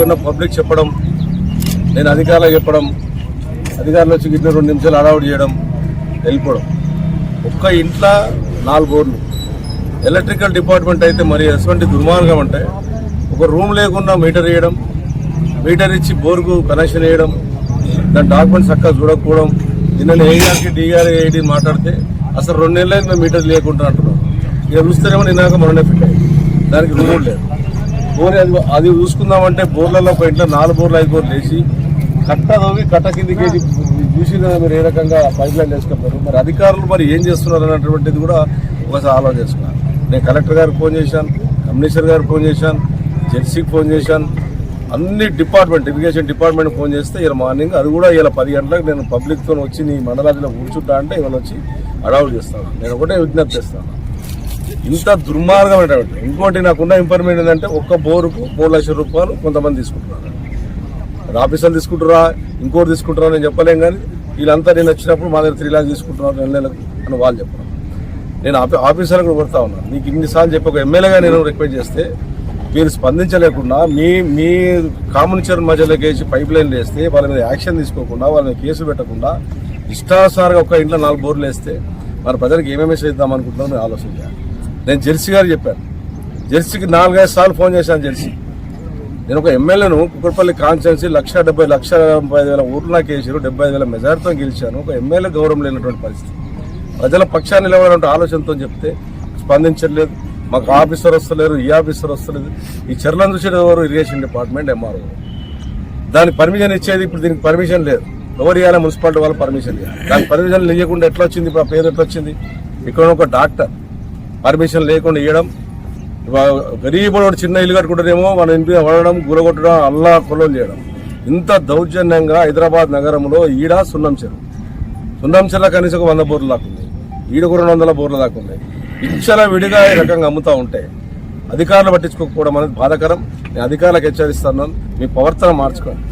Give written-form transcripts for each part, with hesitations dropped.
ఇక్కడ పబ్లిక్ చెప్పడం, నేను అధికారులకు చెప్పడం, అధికారులు వచ్చి గిట్ల 2 నిమిషాలు అడౌట్ చేయడం, వెళ్ళిపోవడం. ఒక్క ఇంట్లో 4 బోర్లు. ఎలక్ట్రికల్ డిపార్ట్మెంట్ అయితే మరి ఎటువంటి దుర్మార్గం అంటే ఒక రూమ్ లేకుండా మీటర్ వేయడం, మీటర్ ఇచ్చి బోర్కు కనెక్షన్ వేయడం, దాని డాక్యుమెంట్స్ చక్కగా చూడకపోవడం. నిన్న ఏఆర్కి డిఆర్ఏఐడి మాట్లాడితే అసలు 2 నెలలైంది మేము మీటర్ లేకుండా అంటున్నాం. ఇక చూస్తేనేమో నిన్నాక మొన్ననే ఫిట్ అయ్యింది, దానికి రూమ్ లేదు. బోర్ అది చూసుకుందామంటే బోర్లలో ఒక ఇంట్లో 4 బోర్లు 5 బోర్లు వేసి కట్ట తవ్వి కట్ట కిందికి చూసిన మీరు ఏ రకంగా పైప్ లైన్ వేసుకుంటారు. మరి అధికారులు మరి ఏం చేస్తున్నారు అన్నటువంటిది కూడా ఒకసారి ఆలోచన చేసుకున్నాను. నేను కలెక్టర్ గారికి ఫోన్ చేశాను, కమిషనర్ గారికి ఫోన్ చేశాను, జెడ్సీకి ఫోన్ చేశాను, అన్ని డిపార్ట్మెంట్ ఇరిగేషన్ డిపార్ట్మెంట్ ఫోన్ చేస్తే ఇలా మార్నింగ్ అది కూడా ఇలా 10 గంటలకు నేను పబ్లిక్తో వచ్చి నీ మండలాల్లో కూర్చుంటా అంటే ఇవాళ వచ్చి అడౌట్ చేస్తాను. నేను ఒకటే విజ్ఞప్తి చేస్తాను, ఇంత దుర్మార్గమైనటువంటి. ఇంకోటి నాకున్న ఇన్ఫర్మేషన్ ఏంటంటే ఒక్క బోరుకు 3 లక్షల రూపాయలు కొంతమంది తీసుకుంటున్నారు. అది ఆఫీసర్లు తీసుకుంటారా ఇంకోటి తీసుకుంటారా నేను చెప్పలేం, కానీ వీళ్ళంతా నేను వచ్చినప్పుడు మా దగ్గర 3 లాక్స్ తీసుకుంటున్నారు 2 నెలలకు అని వాళ్ళు చెప్పడం. నేను ఆఫీసర్లకు కూడా కొడతా ఉన్నాను. నీకు ఇన్నిసార్లు చెప్పి ఒక ఎమ్మెల్యేగా నేను రిక్వెస్ట్ చేస్తే మీరు స్పందించలేకుండా మీ కామన్ మధ్యలోకి వేసి పైప్ లైన్ వేస్తే వాళ్ళ మీద యాక్షన్ తీసుకోకుండా వాళ్ళ మీద కేసు పెట్టకుండా ఇష్టానుసారంగా ఒక ఇంట్లో 4 బోర్లు వేస్తే మన ప్రజలకు ఏమేమి చేద్దాం అనుకుంటున్నాను ఆలోచన చేయాలి. నేను జెర్సీ గారు చెప్పాను, జెర్సీకి 4-5 సార్లు ఫోన్ చేశాను. జెర్సీ నేను ఒక ఎమ్మెల్యేను కుక్కడపల్లి కాన్స్టిట్యున్సీ 1,70,00,000 ఓట్లు నాకు వేసారు, 75,000 మెజార్టీతో గెలిచాను. ఒక ఎమ్మెల్యే గౌరవం లేనటువంటి పరిస్థితి, ప్రజల పక్షాన్ని నిలబడే ఆలోచనతో చెప్తే స్పందించలేదు. మాకు ఆఫీసర్ వస్తలేరు, ఈ ఆఫీసర్ వస్తలేదు. ఈ చర్యలను చూసేది ఎవరు? Irrigation department, MRO. దానికి పర్మిషన్ ఇచ్చేది ఇప్పుడు దీనికి పర్మిషన్ లేదు. ఎవరు ఇవ్వాలి? మున్సిపాలిటీ వాళ్ళు పర్మిషన్ ఇవ్వాలి. దానికి పర్మిషన్ ఇవ్వకుండా ఎట్లా వచ్చింది? ఇప్పుడు ఆ పేరు ఎట్లా వచ్చింది? ఇక్కడ ఒక డాక్టర్ పర్మిషన్ లేకుండా ఇవ్వడం, గరీబుడు చిన్న ఇల్లు కట్టుకుంటేనేమో మన ఇంటి వడడం, గురగొట్టడం, అల్లా కొలం చేయడం. ఇంత దౌర్జన్యంగా హైదరాబాద్ నగరంలో ఈడ సున్నం చెరువు కనీసం 100 బోర్లు దాకా ఉంది, ఈడ కూడా 200 బోర్లు దాకా ఉంది. ఇచ్చల విడిగా ఈ రకంగా అమ్ముతూ ఉంటే అధికారులు పట్టించుకోకపోవడం అనేది బాధాకరం. నేను అధికారులకు హెచ్చరిస్తున్నాను, మీ ప్రవర్తన మార్చుకోండి,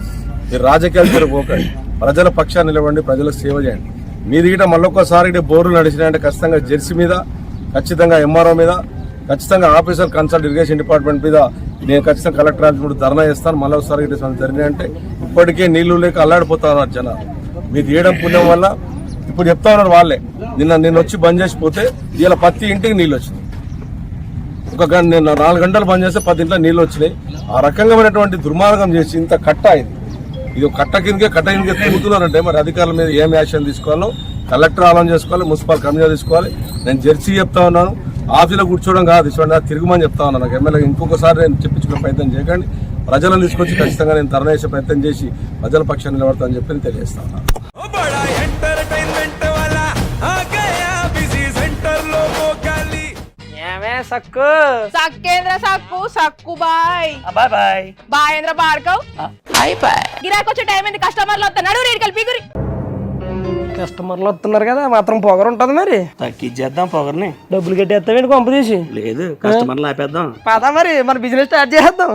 మీరు రాజకీయాలు పోకండి, ప్రజల పక్షాన్ని నిలవండి, ప్రజలకు సేవ చేయండి. మీరు గిట మళ్ళొక్కసారి బోర్లు నడిచినాయంటే ఖచ్చితంగా జెర్సీ మీద, ఖచ్చితంగా ఎంఆర్ఓ మీద, ఖచ్చితంగా ఆఫీసర్ కన్సల్ట్ ఇరిగేషన్ డిపార్ట్మెంట్ మీద నేను ఖచ్చితంగా కలెక్టర్ ఆఫీస్ ముందు ధర్నా చేస్తాను. మళ్ళీ ఒకసారి ఇటు జరిగినాయంటే ఇప్పటికే నీళ్లు లేక అల్లాడిపోతా ఉన్నారు జనాలు. మీరు తీయడం పుణ్యం వల్ల ఇప్పుడు చెప్తా ఉన్నారు వాళ్ళే, నిన్న వచ్చి బంద్ చేసిపోతే ఇలా 10 ఇంటికి నీళ్ళు వచ్చినాయి. నేను 4 గంటలు బంద్ చేస్తే 10 ఇంట్లో నీళ్ళు వచ్చినాయి. ఆ రకంగామైనటువంటి దుర్మార్గం చేసి ఇంత కట్ట అయింది. ఇది కట్ట కిందకే తిరుగుతున్నారంటే మరి అధికారుల మీద ఏం యాక్షన్ తీసుకోవాలో కలెక్టర్ ఆలోచన చేసుకోవాలి, మున్సిపల్ కమిషనర్ తీసుకోవాలి. నేను జెర్సీ చెప్తా ఉన్నాను, ఆఫీసులో కూర్చోవడం కాదు, చూడండి తిరుగుమని చెప్తా ఉన్నాను. నాకు ఎమ్మెల్యే ఇంకొకసారి నేను చెప్పించుకునే ప్రయత్నం చేయకండి, ప్రజలను తీసుకొచ్చి ఖచ్చితంగా నేను ధర్నా చేసే ప్రయత్నం చేసి ప్రజల పక్షాన్ని నిలబడతానని చెప్పి తెలియజేస్తా ఉన్నాను. సక్కు సక్కేంద్ర సక్కు సక్కు బాయ్ బాయ్ బాయ్ బాయేంద్ర బార్కవ్ బాయ్ బాయ్. గిరాకొచ్చే టైం ఏంది? కస్టమర్లు వస్తున్నాడు, రేటు కలిపి కస్టమర్లు వస్తున్నారు కదా, మాత్రం పొగరు ఉంటుంది. మరి తగ్గిచ్చేద్దాం పొగర్ని. డబ్బులు కట్టేస్తావేంటి కొంప తీసి? లేదు, కస్టమర్లు ఆపేద్దాం. పదా మరి మన బిజినెస్ స్టార్ట్ చేద్దాం.